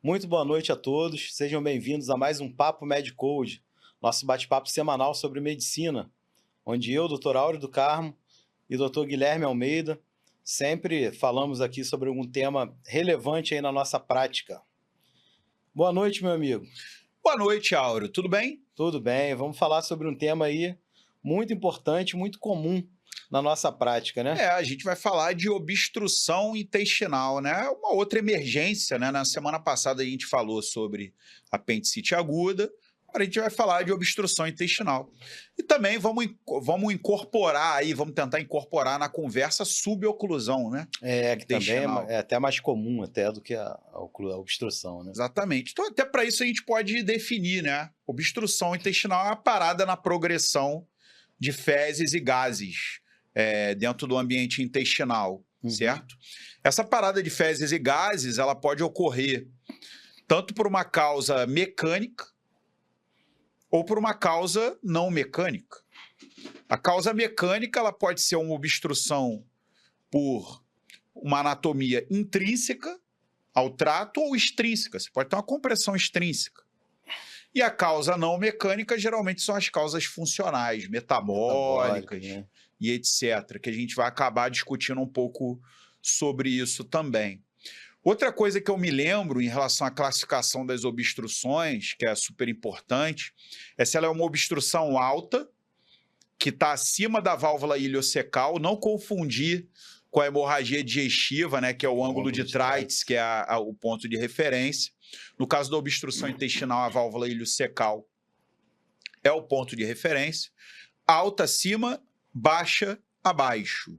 Muito boa noite a todos, sejam bem-vindos a mais um Papo MedCode, nosso bate-papo semanal sobre medicina, onde eu, Dr. Áureo do Carmo e Dr. Guilherme Almeida sempre falamos aqui sobre algum tema relevante aí na nossa prática. Boa noite, meu amigo. Boa noite, Áureo. Tudo bem? Tudo bem, vamos falar sobre um tema aí muito importante, muito comum na nossa prática, né? A gente vai falar de obstrução intestinal, né? Uma outra emergência, né? Na semana passada a gente falou sobre apendicite aguda, agora a gente vai falar de obstrução intestinal. E também vamos incorporar aí, vamos tentar incorporar na conversa suboclusão, né? Que também é até mais comum até do que a obstrução, né? Exatamente. Então, até para isso a gente pode definir, né? Obstrução intestinal é uma parada na progressão de fezes e gases dentro do ambiente intestinal, certo? Essa parada de fezes e gases, ela pode ocorrer tanto por uma causa mecânica ou por uma causa não mecânica. A causa mecânica, ela pode ser uma obstrução por uma anatomia intrínseca ao trato ou extrínseca. Você pode ter uma compressão extrínseca. E a causa não mecânica, geralmente, são as causas funcionais, metabólicas, né? E etc., que a gente vai acabar discutindo um pouco sobre isso também. Outra coisa que eu me lembro em relação à classificação das obstruções, que é super importante, é se ela é uma obstrução alta, que está acima da válvula iliocecal, não confundir com a hemorragia digestiva, né, que é o ângulo de Treitz, que é o ponto de referência. No caso da obstrução intestinal, a válvula iliocecal é o ponto de referência. Alta acima, baixa abaixo.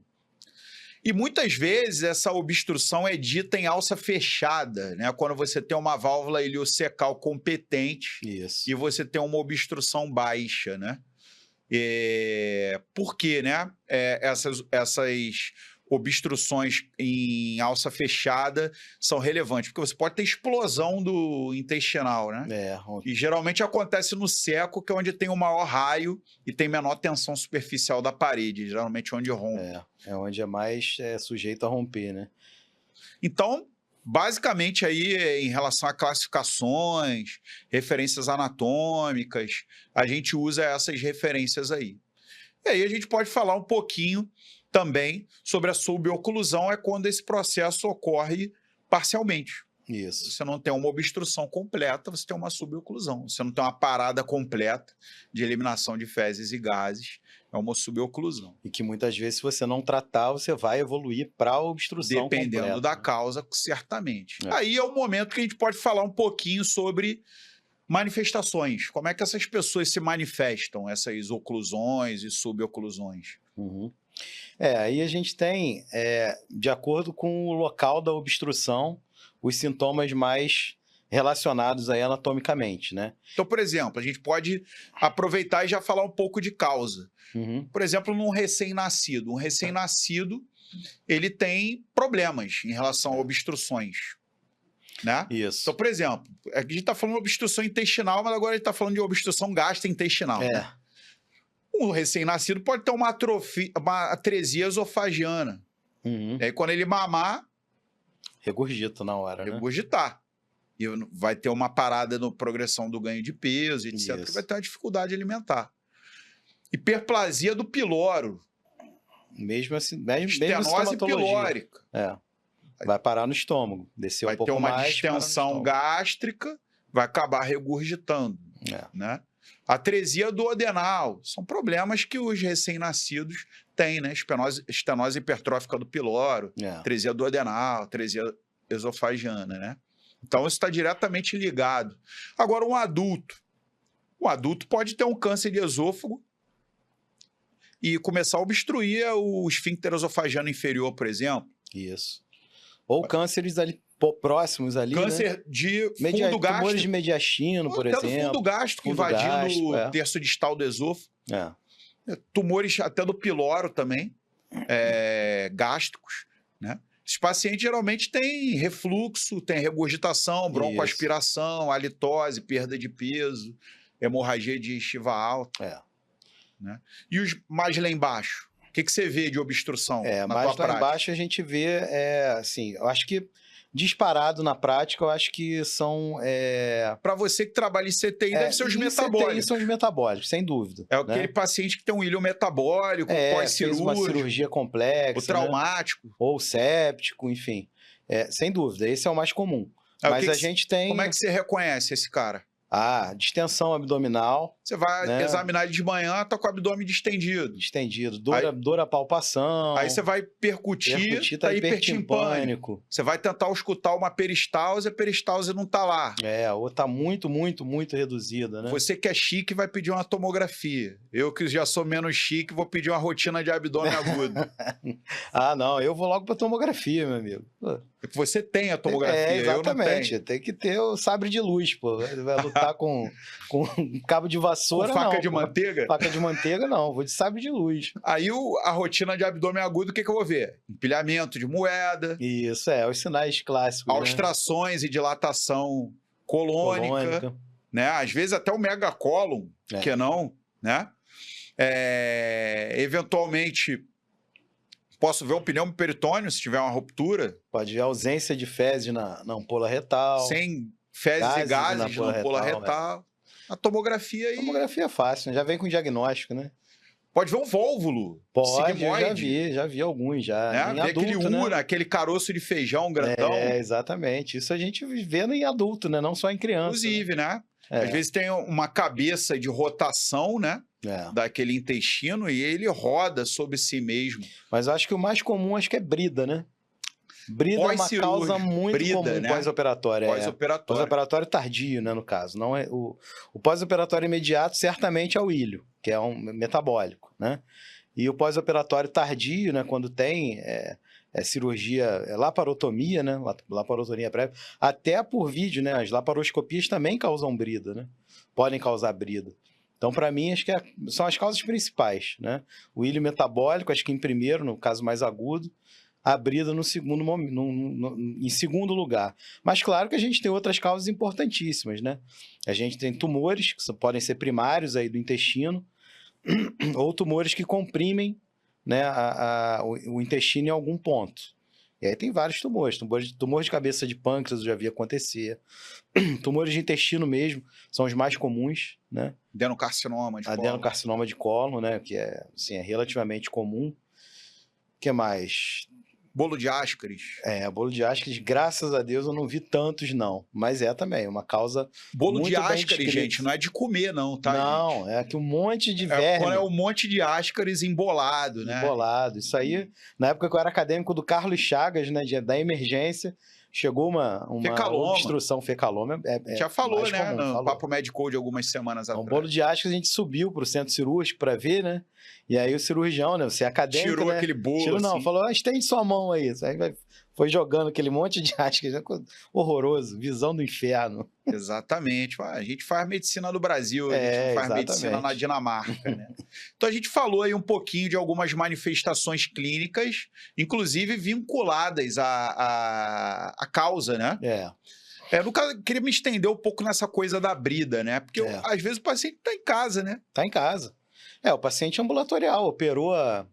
E muitas vezes essa obstrução é dita em alça fechada, né? Quando você tem uma válvula iliocecal competente. Isso. E você tem uma obstrução baixa, né? Por quê, né? Essas obstruções em alça fechada são relevantes, porque você pode ter explosão do intestinal, né? E geralmente acontece no seco, que é onde tem o maior raio e tem menor tensão superficial da parede, geralmente onde rompe. É onde é mais sujeito a romper, né? Então, basicamente aí, em relação a classificações, referências anatômicas, a gente usa essas referências aí. E aí a gente pode falar um pouquinho também sobre a suboclusão, é quando esse processo ocorre parcialmente. Isso. Você não tem uma obstrução completa, você tem uma suboclusão. Você não tem uma parada completa de eliminação de fezes e gases, é uma suboclusão. E que muitas vezes, se você não tratar, você vai evoluir para a obstrução dependendo completa, da né? causa, certamente. Aí é o momento que a gente pode falar um pouquinho sobre manifestações. Como é que essas pessoas se manifestam, essas oclusões e suboclusões? Aí a gente tem, de acordo com o local da obstrução, os sintomas mais relacionados aí anatomicamente, né? Então, por exemplo, a gente pode aproveitar e já falar um pouco de causa. Por exemplo, num recém-nascido. Um recém-nascido, ele tem problemas em relação a obstruções, né? Isso. Então, por exemplo, a gente está falando de obstrução intestinal, mas agora a gente está falando de obstrução gastrointestinal, né? Um recém-nascido pode ter uma atresia esofagiana. E aí, quando ele mamar... regurgita na hora, né? Regurgitar. E vai ter uma parada na progressão do ganho de peso, etc. Que vai ter uma dificuldade alimentar. Hiperplasia do piloro. Mesmo assim, mesmo estenose pilórica. Vai parar no estômago. Desceu um pouco mais. Vai ter uma distensão gástrica, vai acabar regurgitando. Né? Atresia duodenal. São problemas que os recém-nascidos têm, né? Estenose hipertrófica do piloro, atresia duodenal, atresia esofagiana, né? Então, isso está diretamente ligado. Agora, um adulto. O adulto pode ter um câncer de esôfago e começar a obstruir o esfíncter esofagiano inferior, por exemplo. Isso. Ou cânceres ali próximos ali, câncer, né? de fundo gástrico. Tumores de mediastino, por exemplo. Até do fundo gástrico, invadindo o terço distal do esôfago. Tumores até do piloro também, gástricos, né? Esses pacientes geralmente têm refluxo, têm regurgitação, broncoaspiração, halitose, perda de peso, hemorragia digestiva alta. Né? E os mais lá embaixo? O que você vê de obstrução na tua prática? Mais lá embaixo a gente vê, assim, eu acho que disparado na prática, eu acho que são... Para você que trabalha em CTI, deve ser os em metabólicos. CTI são os metabólicos, sem dúvida. É aquele paciente que tem um ilho metabólico, fez pós-cirúrgico, uma cirurgia complexa, o traumático. Né? Ou séptico, enfim. Sem dúvida, esse é o mais comum. Mas a gente tem... Como é que você reconhece esse cara? Distensão abdominal. Você vai examinar ele de manhã, tá com o abdômen distendido. Distendido. Dor a palpação. Aí você vai percutir, tá hipertimpânico. Você vai tentar auscultar uma peristalse, a peristalse não tá lá. Ou tá muito, muito, muito reduzida, né? Você que é chique vai pedir uma tomografia. Eu que já sou menos chique, vou pedir uma rotina de abdômen agudo. Não, eu vou logo pra tomografia, meu amigo. Você tem a tomografia, exatamente. Eu não tenho. Tem que ter o sabre de luz, pô. Vai lutar com um cabo de vassoura, com faca não. De manteiga? Faca de manteiga, não. Vou de sabre de luz. Aí a rotina de abdômen agudo, o que eu vou ver? Empilhamento de moeda. Isso, os sinais clássicos. Austrações, né? E dilatação colônica. Né? Às vezes até o megacólon, que não, né? Eventualmente... Posso ver o pneumo peritônio se tiver uma ruptura? Pode ver ausência de fezes na ampola retal. Sem fezes e gases na ampola retal. A tomografia aí... Tomografia é fácil, né? Já vem com diagnóstico, né? Pode ver um vólvulo. Pode, já vi alguns já. Né? Em adulto, aquele aquele caroço de feijão grandão. Exatamente. Isso a gente vê em adulto, né? Não só em criança. Inclusive, né? Às vezes tem uma cabeça de rotação, né? Daquele intestino e ele roda sobre si mesmo. Mas eu acho que o mais comum é brida, né? Brida é uma causa muito comum, né? Pós-operatória. Pós-operatório tardio, né, no caso. Não é o pós-operatório imediato certamente é o ilho, que é um metabólico, né? E o pós-operatório tardio, né, quando tem cirurgia, laparotomia, né? Laparotomia prévia, até por vídeo, né? As laparoscopias também causam brida, né? Podem causar brida. Então, para mim, acho que são as causas principais, né? O ilho metabólico, acho que em primeiro, no caso mais agudo, a brida em segundo lugar. Mas claro que a gente tem outras causas importantíssimas, né? A gente tem tumores, que podem ser primários aí do intestino, ou tumores que comprimem, né, o intestino em algum ponto. E aí tem vários tumores. Tumor de cabeça de pâncreas eu já vi acontecer. Tumores de intestino mesmo são os mais comuns, né? Adenocarcinoma de cólon. Adenocarcinoma de cólon, né? Que é relativamente comum. O que mais? Bolo de Ascaris. Bolo de Ascaris, graças a Deus eu não vi tantos, não. Mas também, uma causa bolo muito de Ascaris, gente, não é de comer, não, tá? Não, gente? É que um monte de verme. Quando é um monte de Ascaris embolado, né? Embolado. Isso aí, na época que eu era acadêmico do Carlos Chagas, né, da emergência, chegou uma obstrução fecaloma. Já falou, né? Comum, no Papo Medical de algumas semanas atrás. O bolo de Ascaris a gente subiu para o centro cirúrgico para ver, né? E aí o cirurgião, né? Você é acadêmico, tirou, né? Aquele bolo, não, falou, estende sua mão aí. Aí foi jogando aquele monte de Ascaris. Horroroso, visão do inferno. Exatamente. A gente faz medicina no Brasil, a gente não faz medicina na Dinamarca, né? Então a gente falou aí um pouquinho de algumas manifestações clínicas, inclusive vinculadas à causa, né? No caso, eu queria me estender um pouco nessa coisa da brida, né? Porque às vezes o paciente está em casa, né? Está em casa. O paciente ambulatorial, operou há,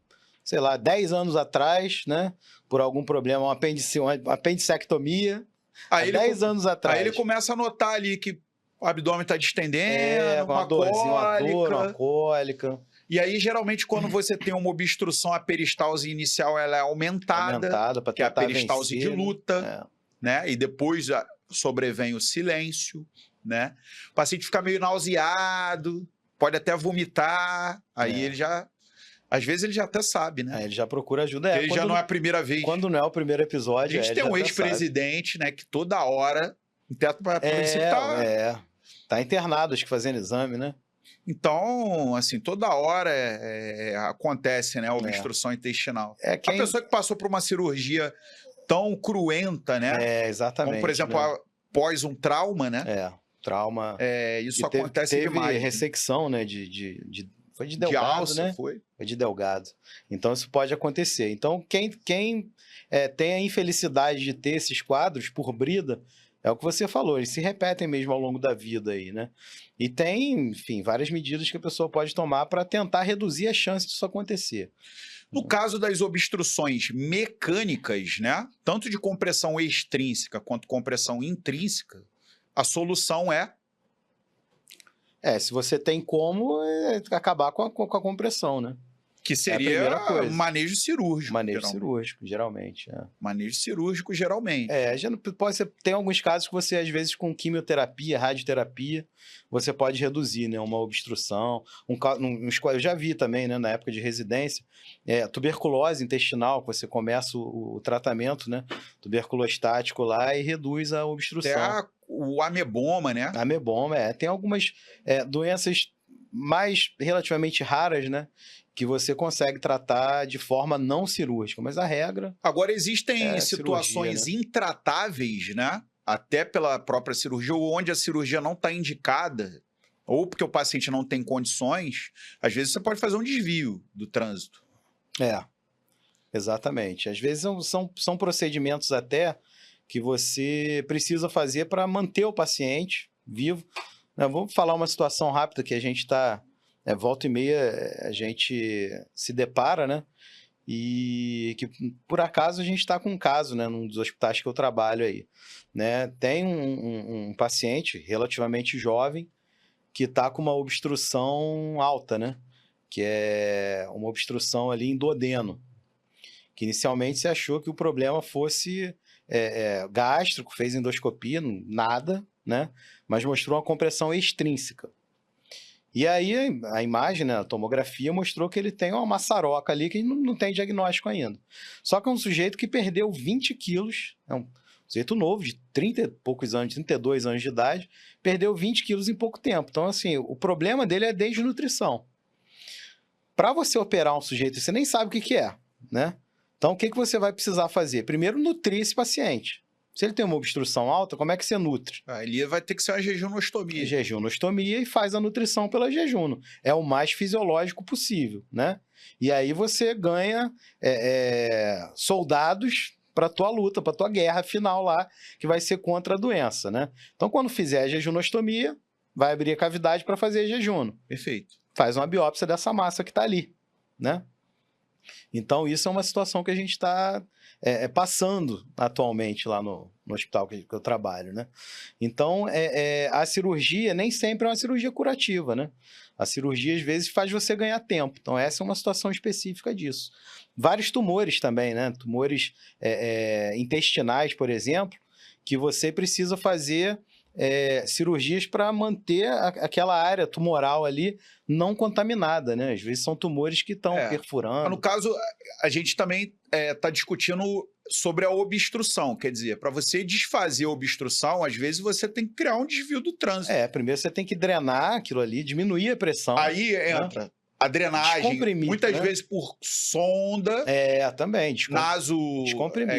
10 anos atrás, né? Por algum problema, uma apendicectomia. Há 10 anos atrás. Aí ele começa a notar ali que o abdômen está distendendo, uma dorzinha, uma dor, uma cólica. E aí, geralmente, quando você tem uma obstrução, a peristalse inicial ela é aumentada para que é a peristalse vencer, de luta, né? E depois sobrevém o silêncio, né? O paciente fica meio nauseado, pode até vomitar, aí ele já... Às vezes ele já até sabe, né? Ele já procura ajuda. Ele já não é a primeira vez. Quando não é o primeiro episódio, a gente tem um ex-presidente, né? Que toda hora... Tá internado, acho que fazendo exame, né? Então, assim, toda hora acontece, né? A obstrução intestinal. A pessoa que passou por uma cirurgia tão cruenta, né? Exatamente. Como, por exemplo, após um trauma, né? Trauma. Isso acontece demais. Teve ressecção, né? Foi de delgado, alça, né? Foi de delgado. Então, isso pode acontecer. Então, quem tem a infelicidade de ter esses quadros por brida, é o que você falou, eles se repetem mesmo ao longo da vida aí, né? E tem, enfim, várias medidas que a pessoa pode tomar para tentar reduzir a chance disso acontecer. No caso das obstruções mecânicas, né, tanto de compressão extrínseca quanto compressão intrínseca, a solução é Se você tem como, acabar com a compressão, né? que É a seria primeira coisa. manejo cirúrgico. Manejo geralmente. cirúrgico, geralmente. Manejo cirúrgico, geralmente. Já pode ser, tem alguns casos que você, às vezes, com quimioterapia, radioterapia, você pode reduzir, né? Uma obstrução. Eu já vi também, né? Na época de residência, tuberculose intestinal, que você começa o tratamento, né? Tuberculostático lá e reduz a obstrução. Até o ameboma, né? Ameboma, tem algumas doenças mais relativamente raras, né? Que você consegue tratar de forma não cirúrgica, mas a regra... Agora, existem situações cirurgia, né? intratáveis, né? Até pela própria cirurgia, ou onde a cirurgia não está indicada, ou porque o paciente não tem condições, às vezes você pode fazer um desvio do trânsito. Exatamente. Às vezes são procedimentos até que você precisa fazer para manter o paciente vivo. Vamos falar uma situação rápida que a gente está... volta e meia a gente se depara, né? E que, por acaso, a gente está com um caso, né? Num dos hospitais que eu trabalho aí. Né? Tem um paciente relativamente jovem que está com uma obstrução alta, né? Que é uma obstrução ali em duodeno. Que inicialmente se achou que o problema fosse gástrico, fez endoscopia, nada, né? Mas mostrou uma compressão extrínseca. E aí a imagem, né, a tomografia, mostrou que ele tem uma maçaroca ali que não tem diagnóstico ainda. Só que é um sujeito que perdeu 20 quilos, é um sujeito novo, de 30 e poucos anos, 32 anos de idade, perdeu 20 quilos em pouco tempo. Então, assim, o problema dele é desnutrição. Para você operar um sujeito, você nem sabe o que é, né? Então, o que você vai precisar fazer? Primeiro, nutrir esse paciente. Se ele tem uma obstrução alta, como é que você nutre? Ali vai ter que ser uma jejunostomia. Jejunostomia e faz a nutrição pela jejum. É o mais fisiológico possível, né? E aí você ganha soldados para a tua luta, para a tua guerra final lá, que vai ser contra a doença, né? Então, quando fizer a jejunostomia, vai abrir a cavidade para fazer jejum. Perfeito. Faz uma biópsia dessa massa que está ali, né? Então, isso é uma situação que a gente está passando atualmente lá no hospital que eu trabalho, né? Então, a cirurgia nem sempre é uma cirurgia curativa, né? A cirurgia, às vezes, faz você ganhar tempo. Então, essa é uma situação específica disso. Vários tumores também, né? Tumores intestinais, por exemplo, que você precisa fazer cirurgias para manter aquela área tumoral ali não contaminada, né? Às vezes são tumores que estão perfurando. Mas no caso, a gente também está discutindo sobre a obstrução, quer dizer, para você desfazer a obstrução, às vezes você tem que criar um desvio do trânsito. Primeiro você tem que drenar aquilo ali, diminuir a pressão. Aí entra a drenagem, muitas vezes por sonda. Também.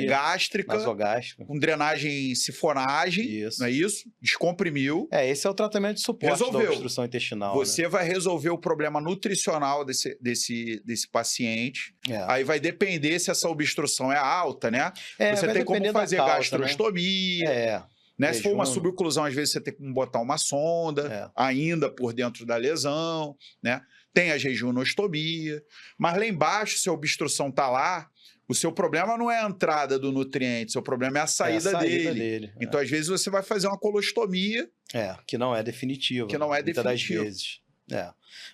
Gástrica. Nasogástrica. Com drenagem sifonagem. Isso. Não é isso? Descomprimiu. Esse é o tratamento de suporte da obstrução intestinal. Você vai resolver o problema nutricional desse paciente. Aí vai depender se essa obstrução é alta, né? Você tem como fazer gastrostomia. Né? Se for uma suboclusão, às vezes você tem como botar uma sonda ainda por dentro da lesão, né? Tem a jejunostomia, mas lá embaixo, se a obstrução está lá, o seu problema não é a entrada do nutriente, seu problema é a saída dele. Então, às vezes, você vai fazer uma colostomia. Que não é definitiva. Muitas das vezes.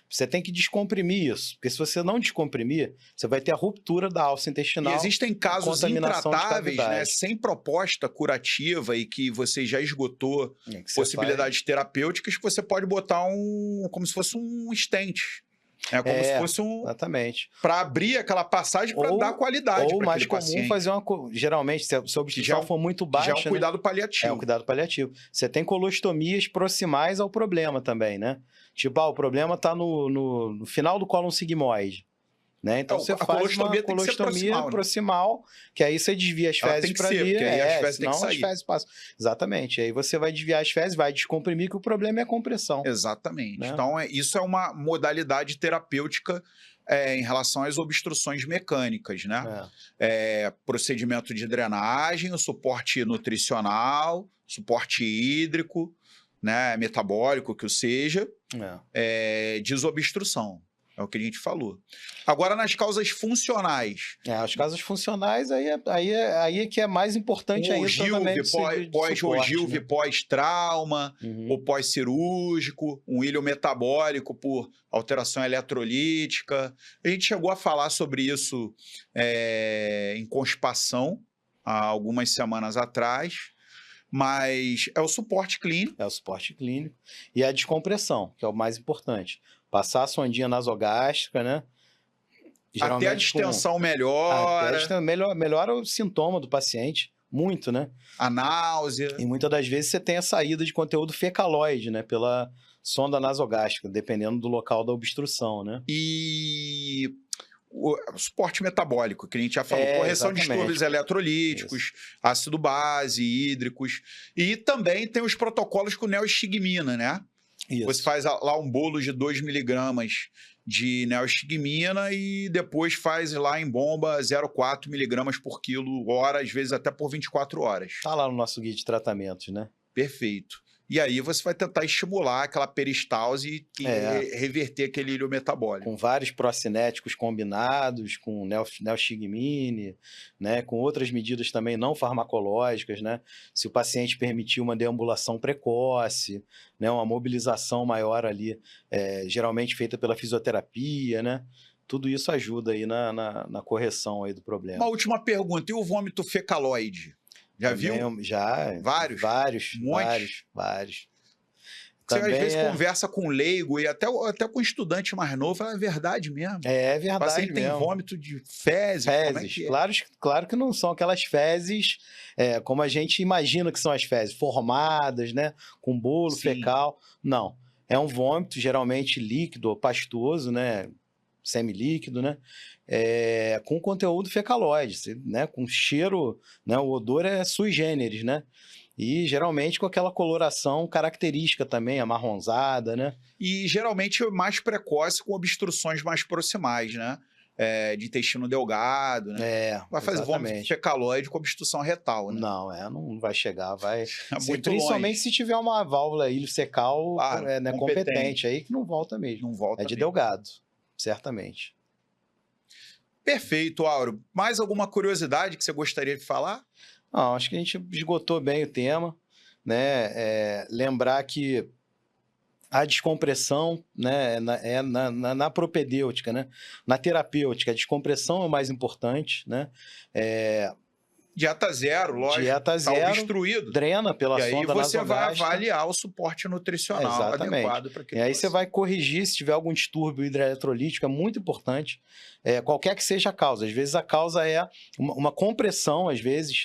Você tem que descomprimir isso, porque se você não descomprimir, você vai ter a ruptura da alça intestinal. E existem casos intratáveis, né, sem proposta curativa e que você já esgotou possibilidades terapêuticas, que você pode botar como se fosse um stent. Como se fosse exatamente. Para abrir aquela passagem para dar qualidade para aquele paciente. Ou mais comum fazer geralmente, se a obstrução for muito baixa... Já é um cuidado paliativo. É um cuidado paliativo. Você tem colostomias proximais ao problema também, né? Tipo, o problema está no final do cólon sigmoide. Né? Então, você faz uma colostomia proximal, que aí você desvia as fezes para ali. Porque aí as fezes têm que sair. As fezes passam. Exatamente. Aí você vai desviar as fezes, vai descomprimir, que o problema é a compressão. Exatamente. Né? Então, isso é uma modalidade terapêutica em relação às obstruções mecânicas, né? Procedimento de drenagem, o suporte nutricional, suporte hídrico, né? Metabólico, que o seja, desobstrução. É o que a gente falou. Agora, nas causas funcionais. As causas funcionais, aí é que é mais importante ainda o tratamento de suporte, pós-ogilve, né? pós-trauma, ou pós-cirúrgico, um ilho metabólico por alteração eletrolítica. A gente chegou a falar sobre isso em constipação, há algumas semanas atrás, mas é o suporte clínico. É o suporte clínico. E a descompressão, que é o mais importante. Passar a sondinha nasogástrica, né? Até a distensão melhora. Melhora o sintoma do paciente, muito, né? A náusea. E muitas das vezes você tem a saída de conteúdo fecaloide, né? Pela sonda nasogástrica, dependendo do local da obstrução, né? E o suporte metabólico, que a gente já falou, correção de distúrbios eletrolíticos, ácido base, hídricos. E também tem os protocolos com neostigmina, né? Isso. Você faz lá um bolo de 2 miligramas de neostigmina e depois faz lá em bomba 0,4 miligramas por quilo hora, às vezes até por 24 horas. Está lá no nosso guia de tratamentos, né? Perfeito. E aí você vai tentar estimular aquela peristalse e reverter aquele ilho metabólico. Com vários procinéticos combinados, com neostigmine, né? Com outras medidas também não farmacológicas, né? Se o paciente permitir uma deambulação precoce, né? Uma mobilização maior ali, geralmente feita pela fisioterapia, né? Tudo isso ajuda aí na correção aí do problema. Uma última pergunta, e o vômito fecaloide? Já viu? Já. Vários? Vários. Você às vezes conversa com leigo e até com estudante mais novo, é verdade mesmo. É verdade mesmo. O paciente tem vômito de fezes. Fezes, como é que é? Claro que não são aquelas fezes como a gente imagina que são as fezes, formadas, né? Com bolo fecal. Não. É um vômito geralmente líquido ou pastoso, né? Semilíquido, né? Com conteúdo fecaloide, né? Com cheiro, né? O odor é sui generis, né? E geralmente com aquela coloração característica também, amarronzada, né? E geralmente mais precoce com obstruções mais proximais, né? De intestino delgado, né? Vai fazer vômito fecaloide com obstrução retal, né? Não vai chegar, vai... muito principalmente longe. Se tiver uma válvula ilho-secal Claro, competente, aí que não volta mesmo. Não volta de mesmo. delgado, certamente. Perfeito, Áureo. Mais alguma curiosidade que você gostaria de falar? Não, acho que a gente esgotou bem o tema, né? Lembrar que a descompressão, né, na propedêutica, né? Na terapêutica, a descompressão é o mais importante, né? Dieta zero, lógico. Dieta zero, tá obstruído. Drena pela sonda nasogástrica. E aí você vai avaliar o suporte nutricional adequado para aquele E aí você vai corrigir se tiver algum distúrbio hidroeletrolítico, é muito importante. Qualquer que seja a causa. Às vezes a causa é uma compressão, às vezes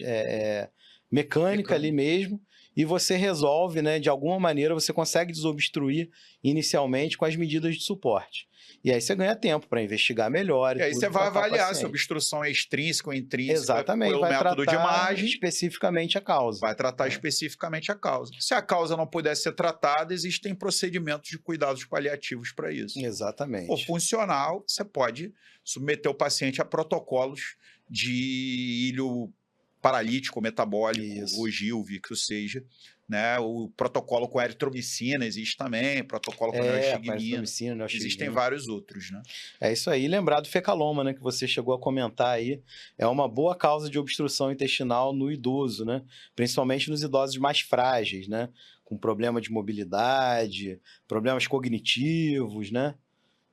mecânica ali mesmo, e você resolve, né? De alguma maneira você consegue desobstruir inicialmente com as medidas de suporte. E aí você ganha tempo para investigar melhor. E aí você vai avaliar se a obstrução é extrínseca ou intrínseca. Exatamente, pelo método de imagem. Especificamente a causa. Vai tratar especificamente a causa. Se a causa não puder ser tratada, existem procedimentos de cuidados paliativos para isso. Exatamente. For funcional, você pode submeter o paciente a protocolos de ilho paralítico, metabólico, ogilve, que seja. Né? O protocolo com eritromicina existe também, protocolo com neostigmina. Existem vários outros, né? É isso aí. Lembrar do fecaloma, né? Que você chegou a comentar aí. É uma boa causa de obstrução intestinal no idoso, né? Principalmente nos idosos mais frágeis, né? Com problema de mobilidade, problemas cognitivos, né?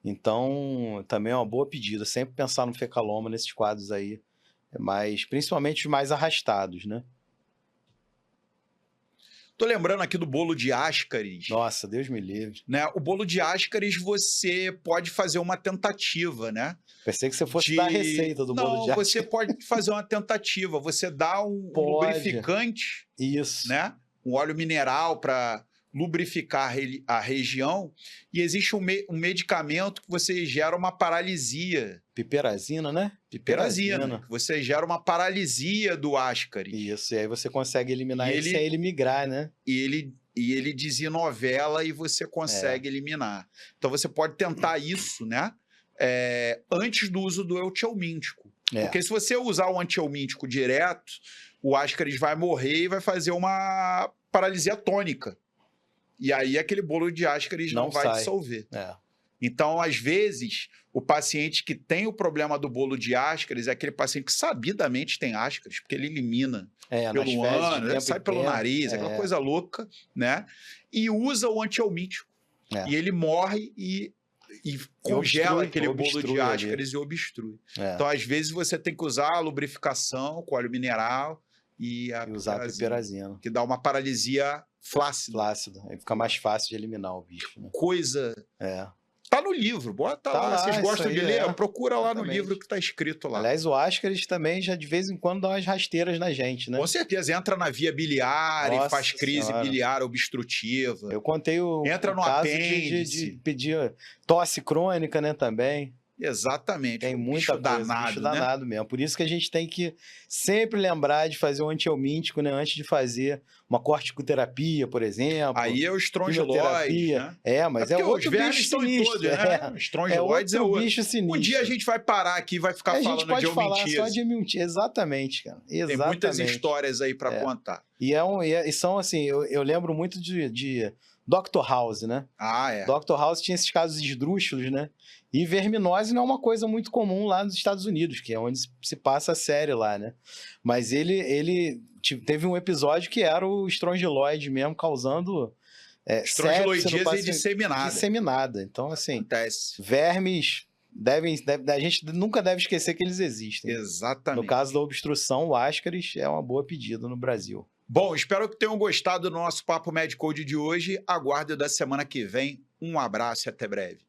Então, também é uma boa pedida. Sempre pensar no fecaloma nesses quadros aí. Mas, principalmente os mais arrastados, né? Tô lembrando aqui do bolo de Ascaris. Nossa, Deus me livre. Né? O bolo de Ascaris você pode fazer uma tentativa, né? Pensei que você fosse dar a receita do bolo de Ascaris. Não, você pode fazer uma tentativa. Você dá um lubrificante, né? Um óleo mineral para lubrificar a região, e existe um medicamento que você gera uma paralisia. Piperazina, né? Piperazina. Você gera uma paralisia do Ascaris. Isso, e aí você consegue eliminar ele sem ele migrar, né? E ele desenovela e você consegue eliminar. Então você pode tentar isso, né? Antes do uso do antihelmíntico. Porque se você usar o antihelmíntico direto, o Ascaris vai morrer e vai fazer uma paralisia tônica. E aí aquele bolo de Ascaris não vai dissolver. Então, às vezes, o paciente que tem o problema do bolo de Ascaris é aquele paciente que sabidamente tem Ascaris, porque ele elimina nas pelo fezes, de ânus, tempo sai em pelo tempo. nariz, aquela coisa louca, né? E usa o antihelmíntico. E ele morre e congela aquele bolo de Ascaris e obstrui. Então, às vezes, você tem que usar a lubrificação com óleo mineral e usar a piperazina, que dá uma paralisia flácida. Aí fica mais fácil de eliminar o bicho. Né? Coisa... Tá no livro, bota tá lá. Vocês gostam de ler? Procura lá no livro que tá escrito lá. Aliás, o Ascaris também já de vez em quando dá umas rasteiras na gente, né? Com certeza, entra na via biliar e faz crise biliar obstrutiva. Eu contei entra no caso apêndice. de pedir tosse crônica, né, também. Exatamente. Tem muita coisa, danado, né? Danado mesmo. Por isso que a gente tem que sempre lembrar de fazer um antihelmíntico, né? Antes de fazer uma corticoterapia, por exemplo. Aí é o estrongiloide, né? Mas é outro bicho sinistro. Né? Estrongiloides é outro bicho sinistro. Um dia a gente vai parar aqui e vai ficar falando de eumintise. A gente pode falar só de eumintise. Exatamente, cara. Exatamente. Tem muitas histórias aí para contar. E são assim, eu lembro muito de Dr. House, né? Dr. House tinha esses casos esdrúxulos, né? E verminose não é uma coisa muito comum lá nos Estados Unidos, que é onde se passa a série lá, né? Mas ele teve um episódio que era o estrongiloide mesmo, causando estrongiloidíase disseminada. Então, assim, acontece. Vermes a gente nunca deve esquecer que eles existem. Exatamente. No caso da obstrução, o Ascaris é uma boa pedida no Brasil. Bom, espero que tenham gostado do nosso Papo Med Code de hoje. Aguardo da semana que vem. Um abraço e até breve.